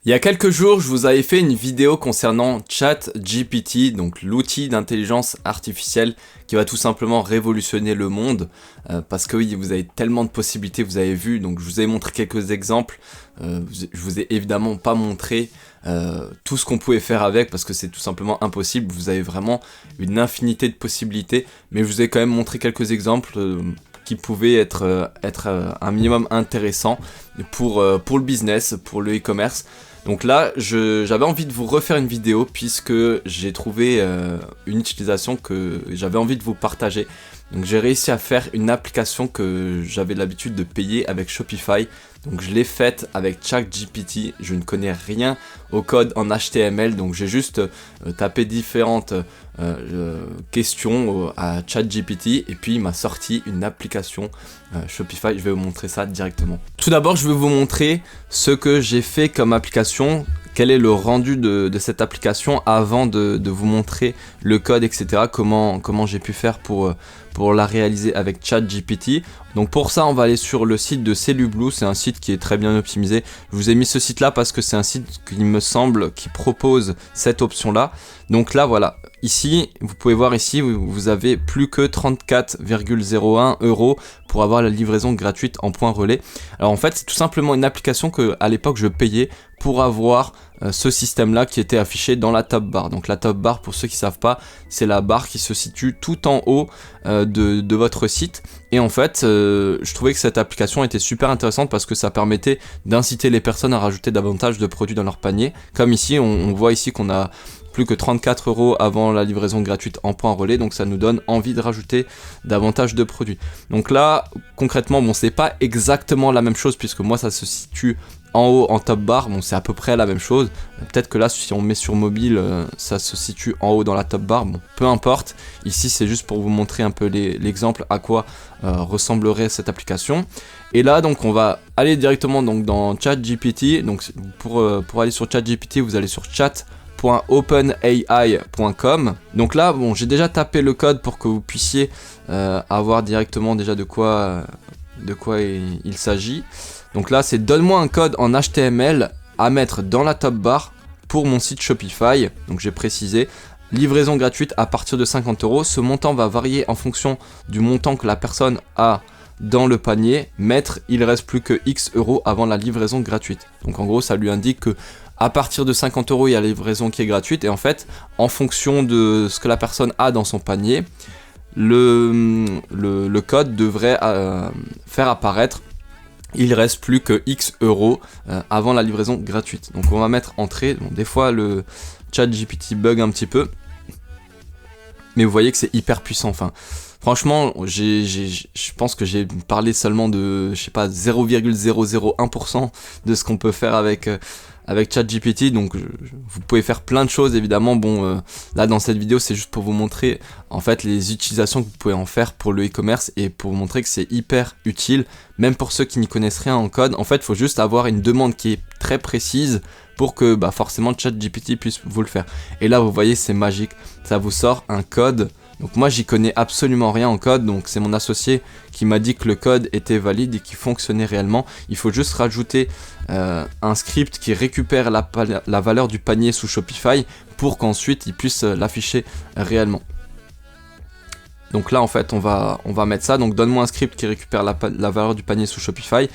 Il y a quelques jours, je vous avais fait une vidéo concernant ChatGPT, donc l'outil d'intelligence artificielle qui va tout simplement révolutionner le monde, parce que oui, vous avez tellement de possibilités, vous avez vu, donc je vous ai montré quelques exemples, je vous ai évidemment pas montré tout ce qu'on pouvait faire avec, parce que c'est tout simplement impossible, vous avez vraiment une infinité de possibilités, mais je vous ai quand même montré quelques exemples qui pouvaient être un minimum intéressants pour le business, pour le e-commerce. Donc là, j'avais envie de vous refaire une vidéo puisque j'ai trouvé une utilisation que j'avais envie de vous partager. Donc j'ai réussi à faire une application que j'avais l'habitude de payer avec Shopify. Donc je l'ai faite avec ChatGPT, je ne connais rien au code en HTML, donc j'ai juste tapé différentes questions à ChatGPT et puis il m'a sorti une application Shopify. Je vais vous montrer ça directement. Tout d'abord, je vais vous montrer ce que j'ai fait comme application, quel est le rendu de cette application avant de vous montrer le code, etc. Comment j'ai pu faire pour la réaliser avec ChatGPT. Donc pour ça, on va aller sur le site de Cellublue, c'est un site qui est très bien optimisé. Je vous ai mis ce site là parce que c'est un site qui me semble qui propose cette option là. Donc là voilà, ici, vous pouvez voir ici, vous avez plus que 34,01 € pour avoir la livraison gratuite en point relais. Alors en fait, c'est tout simplement une application que à l'époque je payais pour avoir ce système là qui était affiché dans la top bar. Donc la top bar, pour ceux qui savent pas, c'est la barre qui se situe tout en haut de votre site. Et en fait, je trouvais que cette application était super intéressante parce que ça permettait d'inciter les personnes à rajouter davantage de produits dans leur panier. Comme ici, on voit ici qu'on a plus que 34 € avant la livraison gratuite en point relais, donc ça nous donne envie de rajouter davantage de produits. Donc là, concrètement, bon, c'est pas exactement la même chose puisque moi ça se situe en haut en top bar, bon c'est à peu près la même chose. Peut-être que là, si on met sur mobile, ça se situe en haut dans la top bar, bon peu importe. Ici c'est juste pour vous montrer un peu l'exemple à quoi ressemblerait cette application. Et là donc on va aller directement donc dans ChatGPT. Donc pour aller sur ChatGPT, vous allez sur chat.openai.com. Donc là, bon, j'ai déjà tapé le code pour que vous puissiez avoir directement déjà de quoi il s'agit. Donc là, c'est donne-moi un code en HTML à mettre dans la top bar pour mon site Shopify. Donc j'ai précisé livraison gratuite à partir de 50 €. Ce montant va varier en fonction du montant que la personne a dans le panier. Mettre, il reste plus que X € avant la livraison gratuite. Donc en gros, ça lui indique que à partir de 50 €, il y a la livraison qui est gratuite. Et en fait, en fonction de ce que la personne a dans son panier, le code devrait faire apparaître il reste plus que X € avant la livraison gratuite. Donc on va mettre entrée. Bon, des fois le ChatGPT bug un petit peu, mais vous voyez que c'est hyper puissant. Enfin, franchement, je pense que j'ai parlé seulement de, je sais pas, 0,001% de ce qu'on peut faire avec ChatGPT. Donc vous pouvez faire plein de choses évidemment. Bon, là dans cette vidéo, c'est juste pour vous montrer en fait les utilisations que vous pouvez en faire pour le e-commerce et pour vous montrer que c'est hyper utile, même pour ceux qui n'y connaissent rien en code. En fait, il faut juste avoir une demande qui est très précise pour que forcément ChatGPT puisse vous le faire. Et là, vous voyez, c'est magique. Ça vous sort un code. Donc moi, j'y connais absolument rien en code. Donc c'est mon associé qui m'a dit que le code était valide et qui fonctionnait réellement. Il faut juste rajouter un script qui récupère la valeur du panier sous Shopify pour qu'ensuite il puisse l'afficher réellement. Donc là, en fait, on va mettre ça. Donc donne-moi un script qui récupère la valeur du panier sous Shopify.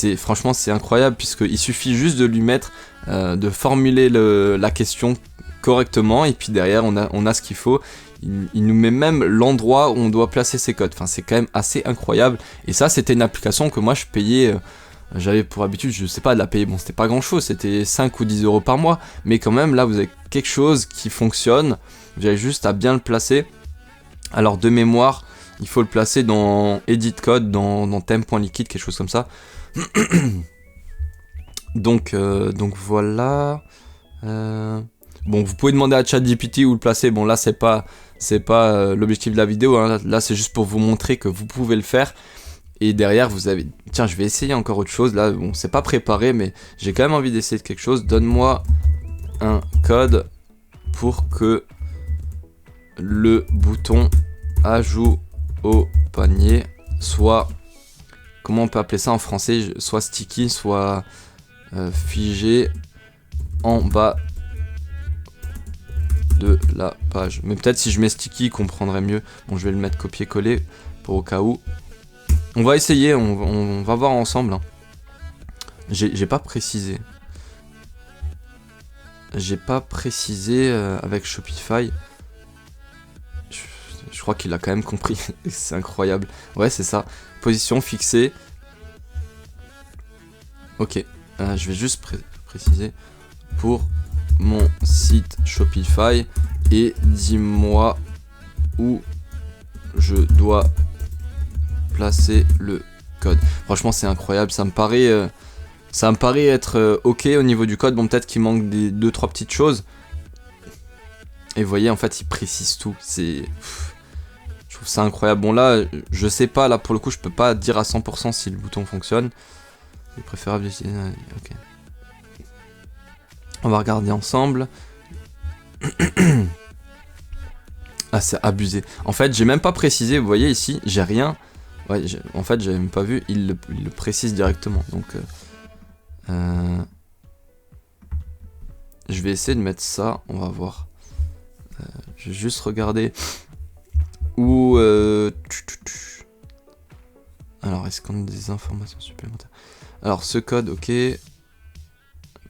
Et franchement, c'est incroyable puisqu'il suffit juste de lui mettre, de formuler la question correctement. Et puis derrière, on a ce qu'il faut. Il nous met même l'endroit où on doit placer ses codes. Enfin, c'est quand même assez incroyable. Et ça, c'était une application que moi, je payais. J'avais pour habitude, je sais pas, de la payer. Bon, c'était pas grand chose. C'était 5 ou 10 € par mois. Mais quand même, là, vous avez quelque chose qui fonctionne. Vous avez juste à bien le placer. Alors, de mémoire, il faut le placer dans Edit Code, dans theme.liquide, quelque chose comme ça. donc voilà. Bon, vous pouvez demander à ChatGPT où le placer. Bon, là, c'est pas l'objectif de la vidéo. Hein. Là, c'est juste pour vous montrer que vous pouvez le faire. Et derrière, vous avez... Tiens, je vais essayer encore autre chose. Là, bon, c'est pas préparé, mais j'ai quand même envie d'essayer de quelque chose. Donne-moi un code pour que le bouton ajout au panier soit... Comment on peut appeler ça en français? Soit sticky, soit figé. en bas de la page. Mais peut-être si je mets sticky, il comprendrait mieux. Bon, je vais le mettre copier-coller pour au cas où. On va essayer, on va voir ensemble. Hein. J'ai pas précisé. J'ai pas précisé avec Shopify. Je crois qu'il a quand même compris. C'est incroyable. Ouais, c'est ça. Position fixée. Ok. Je vais juste préciser. Pour mon site Shopify. Et dis-moi où je dois placer le code. Franchement, c'est incroyable. Ça me paraît être ok au niveau du code. Bon, peut-être qu'il manque des 2-3 petites choses. Et vous voyez, en fait, il précise tout. Je trouve ça incroyable. Bon, là, je sais pas. Là, pour le coup, je peux pas dire à 100% si le bouton fonctionne. C'est préférable d'utiliser. Ok. On va regarder ensemble. Ah, c'est abusé. En fait, j'ai même pas précisé. Vous voyez ici, j'ai rien. Ouais, en fait, j'avais même pas vu. Il le précise directement. Donc, je vais essayer de mettre ça. On va voir. Je vais juste regarder où. Alors, est-ce qu'on a des informations supplémentaires? Alors, ce code, ok.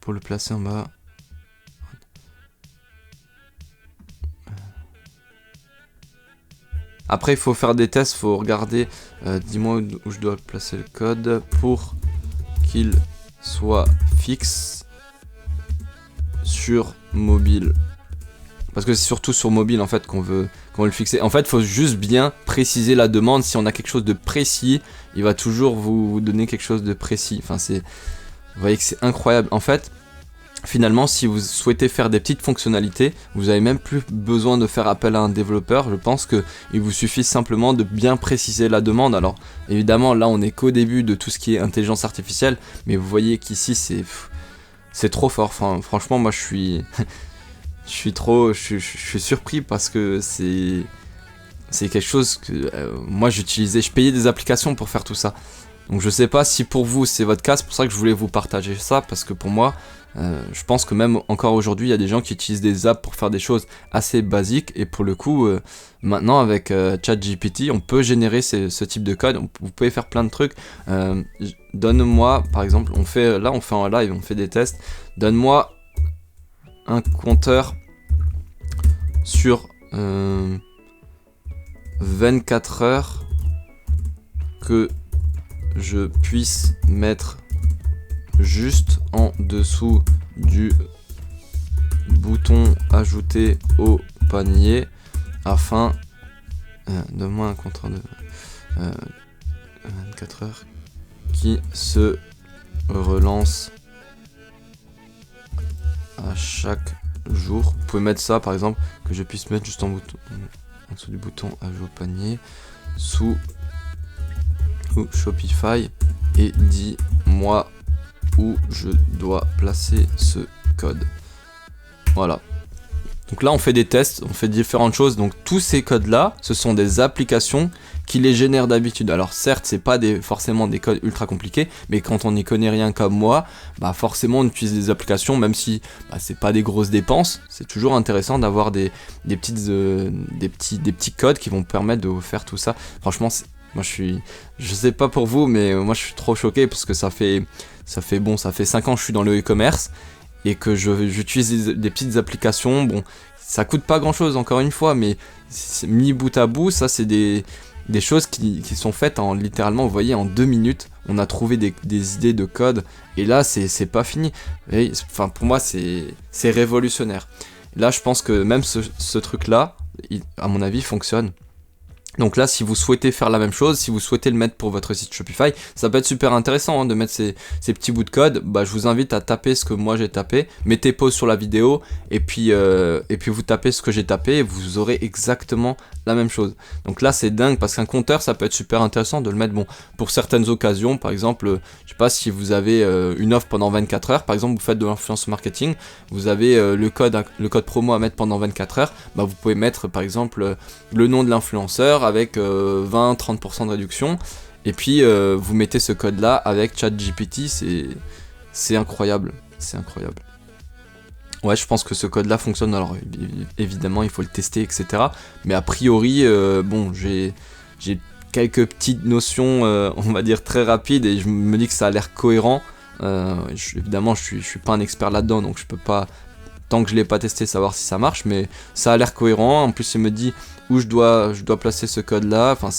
Pour le placer en bas. Après, il faut faire des tests, il faut regarder. Dis-moi où je dois placer le code pour qu'il soit fixe sur mobile. Parce que c'est surtout sur mobile en fait qu'on veut le fixer. En fait, il faut juste bien préciser la demande. Si on a quelque chose de précis, il va toujours vous donner quelque chose de précis. Enfin, vous voyez que c'est incroyable. En fait, finalement, si vous souhaitez faire des petites fonctionnalités, vous n'avez même plus besoin de faire appel à un développeur. Je pense qu'il vous suffit simplement de bien préciser la demande. Alors, évidemment, là, on n'est qu'au début de tout ce qui est intelligence artificielle, mais vous voyez qu'ici, c'est trop fort. Enfin, franchement, moi, je suis surpris parce que c'est quelque chose que moi, j'utilisais. Je payais des applications pour faire tout ça. Donc, je sais pas si pour vous, c'est votre cas. C'est pour ça que je voulais vous partager ça, parce que pour moi, je pense que même encore aujourd'hui, il y a des gens qui utilisent des apps pour faire des choses assez basiques. Et pour le coup, maintenant avec ChatGPT, on peut générer ce type de code. Vous pouvez faire plein de trucs. Donne-moi, par exemple, on fait en live, on fait des tests. Donne-moi un compteur sur 24 heures que je puisse mettre juste en dessous du bouton ajouter au panier afin donne-moi un compteur de 24 heures qui se relance à chaque jour. Vous pouvez mettre ça par exemple, que je puisse mettre juste en dessous du bouton ajouter au panier sous Shopify et dis-moi où je dois placer ce code. Voilà. Donc là, on fait des tests, on fait différentes choses. Donc tous ces codes-là, ce sont des applications qui les génèrent d'habitude. Alors certes, c'est pas forcément des codes ultra compliqués, mais quand on n'y connaît rien comme moi, bah forcément on utilise des applications, même si c'est pas des grosses dépenses. C'est toujours intéressant d'avoir des petits codes qui vont permettre de faire tout ça. Franchement, moi je sais pas pour vous, mais moi je suis trop choqué parce que ça fait 5 ans que je suis dans le e-commerce et que j'utilise des petites applications. Bon, ça coûte pas grand chose encore une fois, mais mis bout à bout, ça c'est des choses qui sont faites littéralement, vous voyez, en 2 minutes. On a trouvé des idées de code et là c'est pas fini. Enfin, pour moi c'est révolutionnaire. Là je pense que même ce truc là, à mon avis, fonctionne. Donc là, si vous souhaitez faire la même chose, si vous souhaitez le mettre pour votre site Shopify, ça peut être super intéressant de mettre ces petits bouts de code. Bah, je vous invite à taper ce que moi j'ai tapé, mettez pause sur la vidéo et puis vous tapez ce que j'ai tapé et vous aurez exactement la même chose. Donc là, c'est dingue parce qu'un compteur, ça peut être super intéressant de le mettre pour certaines occasions. Par exemple, je sais pas si vous avez une offre pendant 24 heures, par exemple, vous faites de l'influence marketing, vous avez le code promo à mettre pendant 24 heures, bah, vous pouvez mettre par exemple le nom de l'influenceur avec 20-30% de réduction et puis vous mettez ce code là avec ChatGPT. C'est incroyable, c'est incroyable. Ouais, je pense que ce code là fonctionne, alors évidemment il faut le tester, etc. Mais a priori, bon, j'ai quelques petites notions, on va dire très rapides, et je me dis que ça a l'air cohérent. Évidemment je suis pas un expert là-dedans, donc je peux pas, tant que je l'ai pas testé, savoir si ça marche, mais ça a l'air cohérent. En plus il me dit où je dois placer ce code là, enfin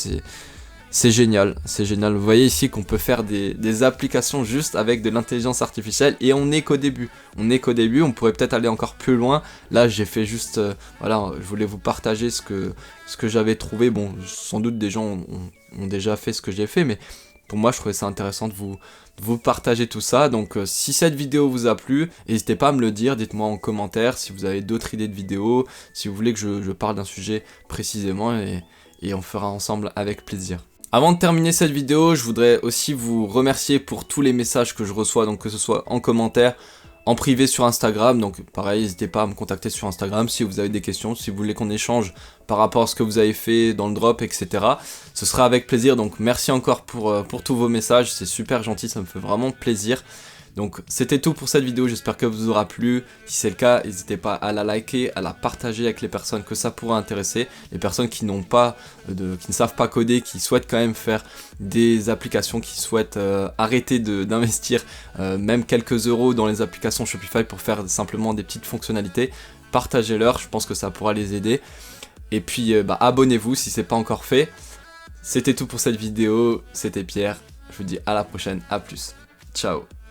c'est génial, c'est génial. Vous voyez ici qu'on peut faire des applications juste avec de l'intelligence artificielle, et on n'est qu'au début. On pourrait peut-être aller encore plus loin. Là j'ai fait juste, voilà, je voulais vous partager ce que j'avais trouvé. Bon, sans doute des gens ont déjà fait ce que j'ai fait, mais pour moi je trouvais ça intéressant de vous partager tout ça. Donc si cette vidéo vous a plu, n'hésitez pas à me le dire, dites-moi en commentaire si vous avez d'autres idées de vidéos, si vous voulez que je parle d'un sujet précisément, et on fera ensemble avec plaisir. Avant de terminer cette vidéo, je voudrais aussi vous remercier pour tous les messages que je reçois, donc que ce soit en commentaire, en privé sur Instagram. Donc pareil, n'hésitez pas à me contacter sur Instagram si vous avez des questions, si vous voulez qu'on échange par rapport à ce que vous avez fait dans le drop, etc. Ce sera avec plaisir, donc merci encore pour tous vos messages, c'est super gentil, ça me fait vraiment plaisir. Donc c'était tout pour cette vidéo, j'espère que vous aura plu. Si c'est le cas, n'hésitez pas à la liker, à la partager avec les personnes que ça pourrait intéresser, les personnes qui n'ont pas qui ne savent pas coder, qui souhaitent quand même faire des applications, qui souhaitent arrêter d'investir même quelques euros dans les applications Shopify pour faire simplement des petites fonctionnalités. Partagez-leur, je pense que ça pourra les aider. Et puis abonnez-vous si c'est pas encore fait. C'était tout pour cette vidéo, c'était Pierre, je vous dis à la prochaine, à plus, ciao.